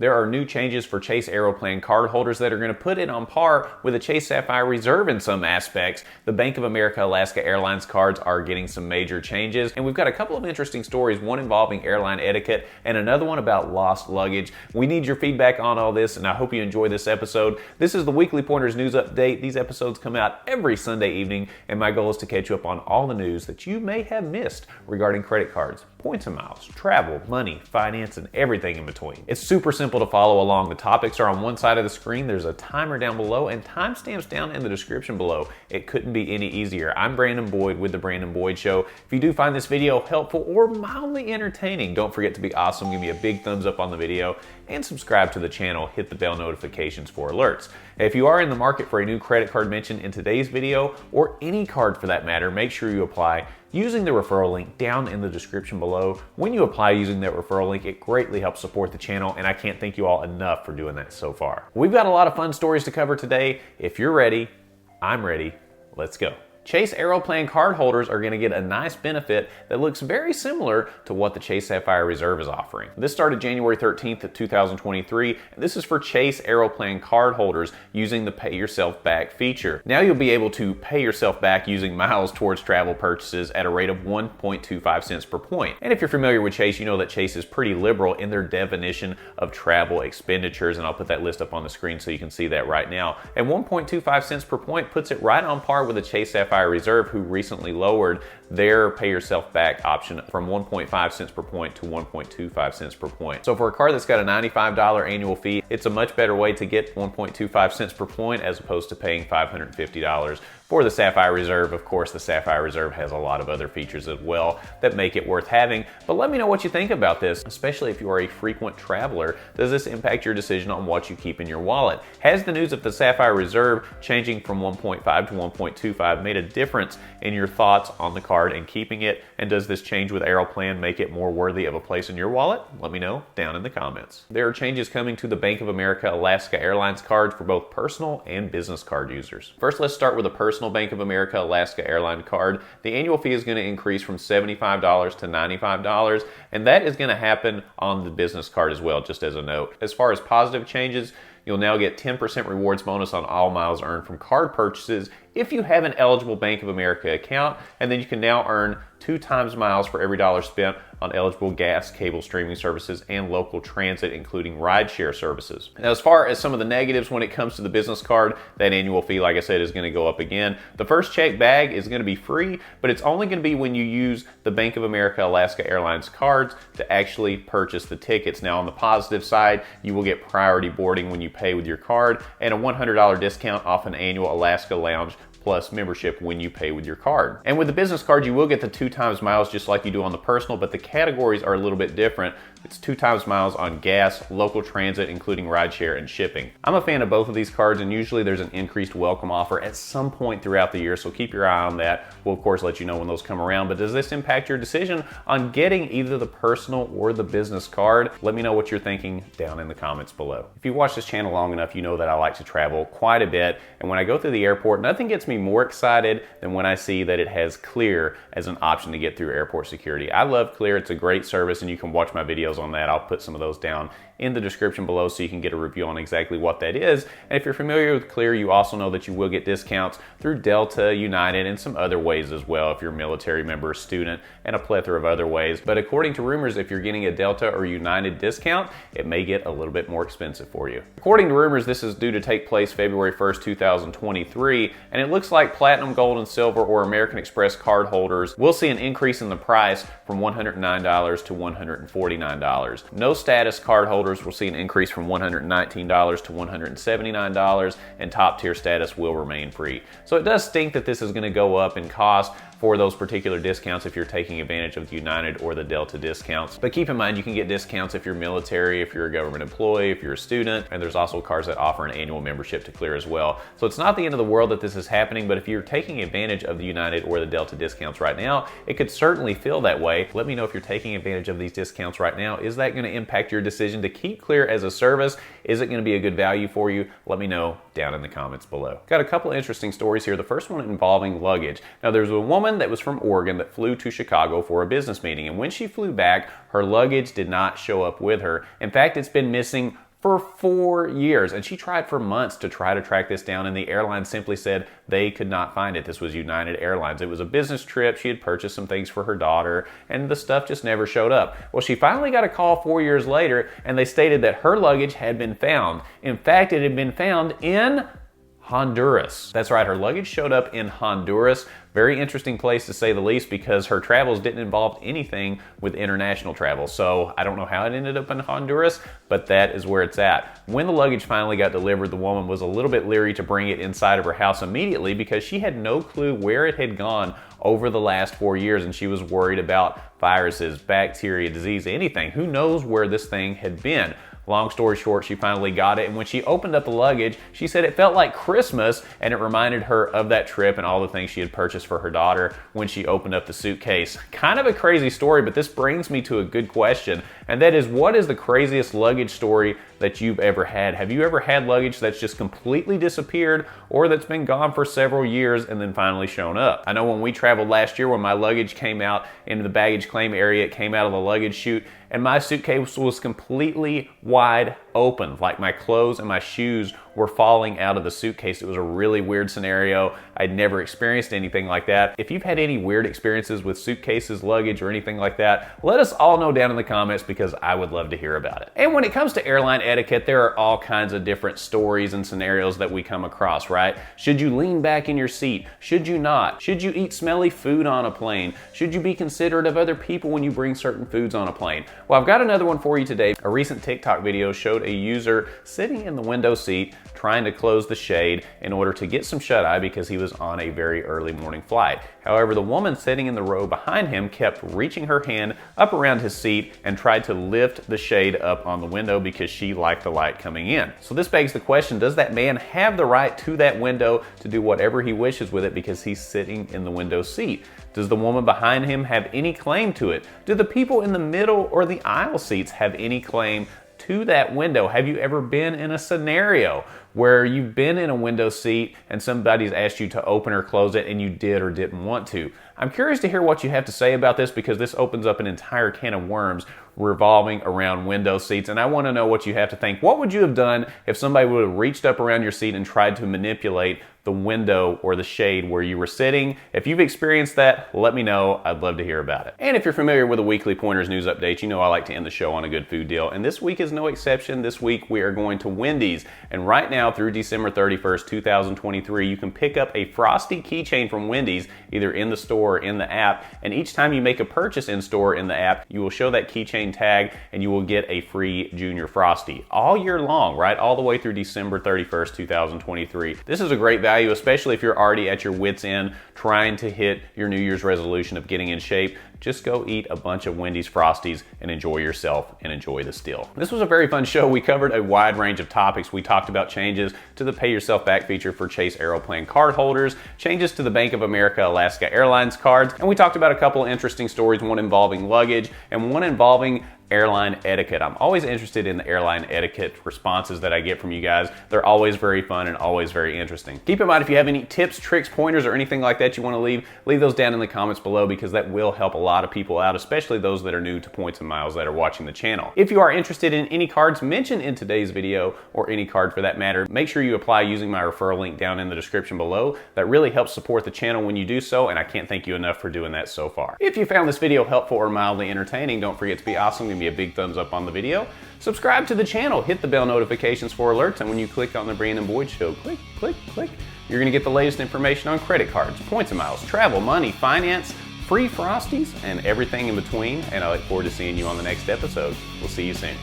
There are new changes for Chase Aeroplan cardholders that are going to put it on par with a Chase Sapphire Reserve in some aspects. The Bank of America Alaska Airlines cards are getting some major changes, and we've got a couple of interesting stories, one involving airline etiquette and another one about lost luggage. We need your feedback on all this, and I hope you enjoy this episode. This is the Weekly Pointers News Update. These episodes come out every Sunday evening, and my goal is to catch you up on all the news that you may have missed regarding credit cards, points and miles, travel, money, finance, and everything in between. It's super simple to follow along. The topics are on one side of the screen. There's a timer down below and timestamps down in the description below. It couldn't be any easier. I'm Brandon Boyd with The Brandon Boyd Show. If you do find this video helpful or mildly entertaining, don't forget to be awesome. Give me a big thumbs up on the video and subscribe to the channel. Hit the bell notifications for alerts. If you are in the market for a new credit card mentioned in today's video, or any card for that matter, make sure you apply using the referral link down in the description below. When you apply using that referral link, it greatly helps support the channel, and I can't thank you all enough for doing that so far. We've got a lot of fun stories to cover today. If you're ready, I'm ready. Let's go. Chase Aeroplan cardholders are going to get a nice benefit that looks very similar to what the Chase Sapphire Reserve is offering. This started January 13th of 2023, and this is for Chase Aeroplan cardholders using the Pay Yourself Back feature. Now you'll be able to pay yourself back using miles towards travel purchases at a rate of 1.25 cents per point. And if you're familiar with Chase, you know that Chase is pretty liberal in their definition of travel expenditures, and I'll put that list up on the screen so you can see that right now. And 1.25 cents per point puts it right on par with the Chase Sapphire Reserve, who recently lowered their pay yourself back option from 1.5 cents per point to 1.25 cents per point. So for a card that's got a $95 annual fee, it's a much better way to get 1.25 cents per point as opposed to paying $550 for the Sapphire Reserve. Of course, the Sapphire Reserve has a lot of other features as well that make it worth having. But let me know what you think about this, especially if you are a frequent traveler. Does this impact your decision on what you keep in your wallet? Has the news of the Sapphire Reserve changing from 1.5 to 1.25 made a difference in your thoughts on the card and keeping it? And does this change with Aeroplan make it more worthy of a place in your wallet? Let me know down in the comments. There are changes coming to the Bank of America Alaska Airlines cards for both personal and business card users. First, let's start with a personal Bank of America Alaska Airline card. The annual fee is going to increase from $75 to $95, and that is going to happen on the business card as well, just as a note. As far as positive changes, you'll now get 10% rewards bonus on all miles earned from card purchases if you have an eligible Bank of America account, and then you can now earn 2 times miles for every dollar spent on eligible gas, cable streaming services, and local transit, including rideshare services. Now, as far as some of the negatives when it comes to the business card, that annual fee, like I said, is going to go up again. The first check bag is going to be free, but it's only going to be when you use the Bank of America Alaska Airlines cards to actually purchase the tickets. Now, on the positive side, you will get priority boarding when you pay with your card, and a $100 discount off an annual Alaska Lounge Plus membership when you pay with your card. And with the business card, you will get the 2 times miles just like you do on the personal, but the categories are a little bit different. It's 2 times miles on gas, local transit, including rideshare and shipping. I'm a fan of both of these cards, and usually there's an increased welcome offer at some point throughout the year, so keep your eye on that. We'll of course let you know when those come around. But does this impact your decision on getting either the personal or the business card? Let me know what you're thinking down in the comments below. If you've watched this channel long enough, you know that I like to travel quite a bit, and when I go through the airport, nothing gets me more excited than when I see that it has Clear as an option to get through airport security. I love Clear. It's a great service, and you can watch my videos on that. I'll put some of those down in the description below so you can get a review on exactly what that is. And if you're familiar with Clear, you also know that you will get discounts through Delta, United, and some other ways as well if you're a military member, student, and a plethora of other ways. But according to rumors, if you're getting a Delta or United discount, it may get a little bit more expensive for you. According to rumors, this is due to take place February 1st, 2023, and it looks like Platinum, Gold, and Silver or American Express card holders will see an increase in the price from $109 to $149. No status card holders will see an increase from $119 to $179, and top tier status will remain free. So it does stink that this is going to go up in cost for those particular discounts if you're taking advantage of the United or the Delta discounts. But keep in mind, you can get discounts if you're military, if you're a government employee, if you're a student, and there's also cards that offer an annual membership to Clear as well. So it's not the end of the world that this is happening, but if you're taking advantage of the United or the Delta discounts right now, it could certainly feel that way. Let me know if you're taking advantage of these discounts right now. Is that going to impact your decision to keep Clear as a service? Is it going to be a good value for you? Let me know down in the comments below. Got a couple of interesting stories here. The first one involving luggage. Now, there's a woman that was from Oregon that flew to Chicago for a business meeting, and when she flew back, her luggage did not show up with her. In fact, it's been missing for 4 years. And she tried for months to try to track this down, and the airline simply said they could not find it. This was United Airlines. It was a business trip. She had purchased some things for her daughter, and the stuff just never showed up. Well, she finally got a call 4 years later, and they stated that her luggage had been found. In fact, it had been found in Honduras. That's right, her luggage showed up in Honduras. Very interesting place to say the least, because her travels didn't involve anything with international travel. So I don't know how it ended up in Honduras, but that is where it's at. When the luggage finally got delivered, the woman was a little bit leery to bring it inside of her house immediately because she had no clue where it had gone over the last 4 years, and she was worried about viruses, bacteria, disease, anything. Who knows where this thing had been? Long story short, she finally got it, and when she opened up the luggage, she said it felt like Christmas, and it reminded her of that trip and all the things she had purchased for her daughter when she opened up the suitcase. Kind of a crazy story, but this brings me to a good question, and that is, what is the craziest luggage story that you've ever had? Have you ever had luggage that's just completely disappeared, or that's been gone for several years and then finally shown up? I know when we traveled last year, when my luggage came out into the baggage claim area, it came out of the luggage chute, and my suitcase was completely wide open. Like my clothes and my shoes were falling out of the suitcase. It was a really weird scenario. I'd never experienced anything like that. If you've had any weird experiences with suitcases, luggage, or anything like that, let us all know down in the comments, because I would love to hear about it. And when it comes to airline etiquette, there are all kinds of different stories and scenarios that we come across, right? Should you lean back in your seat? Should you not? Should you eat smelly food on a plane? Should you be considerate of other people when you bring certain foods on a plane? Well, I've got another one for you today. A recent TikTok video showed a user sitting in the window seat trying to close the shade in order to get some shut-eye because he was on a very early morning flight. However, the woman sitting in the row behind him kept reaching her hand up around his seat and tried to lift the shade up on the window because she liked the light coming in. So this begs the question, does that man have the right to that window to do whatever he wishes with it because he's sitting in the window seat? Does the woman behind him have any claim to it? Do the people in the middle or the aisle seats have any claim to that window? Have you ever been in a scenario where you've been in a window seat and somebody's asked you to open or close it and you did or didn't want to? I'm curious to hear what you have to say about this, because this opens up an entire can of worms revolving around window seats, and I want to know what you have to think. What would you have done if somebody would have reached up around your seat and tried to manipulate the window or the shade where you were sitting? If you've experienced that, let me know. I'd love to hear about it. And if you're familiar with the weekly Pointers news update, you know I like to end the show on a good food deal, and this week is no exception. This week we are going to Wendy's, and right now through December 31st, 2023, you can pick up a Frosty keychain from Wendy's either in the store or in the app, and each time you make a purchase in store or in the app, you will show that keychain tag and you will get a free Junior Frosty all year long, right? All the way through December 31st, 2023. This is a great value, especially if you're already at your wit's end trying to hit your New Year's resolution of getting in shape. Just go eat a bunch of Wendy's Frosties and enjoy yourself and enjoy the steal. This was a very fun show. We covered a wide range of topics. We talked about changes to the Pay Yourself Back feature for Chase Aeroplan card holders, changes to the Bank of America Alaska Airlines cards, and we talked about a couple of interesting stories, one involving luggage and one involving airline etiquette. I'm always interested in the airline etiquette responses that I get from you guys. They're always very fun and always very interesting. Keep in mind, if you have any tips, tricks, pointers, or anything like that you want to leave those down in the comments below, because that will help a lot of people out, especially those that are new to Points and Miles that are watching the channel. If you are interested in any cards mentioned in today's video, or any card for that matter, make sure you apply using my referral link down in the description below. That really helps support the channel when you do so, and I can't thank you enough for doing that so far. If you found this video helpful or mildly entertaining, don't forget to be awesome. Give me a big thumbs up on the video. Subscribe to the channel, hit the bell notifications for alerts, and when you click on the Brandon Boyd Show, click, click, click, you're gonna get the latest information on credit cards, points and miles, travel, money, finance, free Frosties, and everything in between. And I look forward to seeing you on the next episode. We'll see you soon.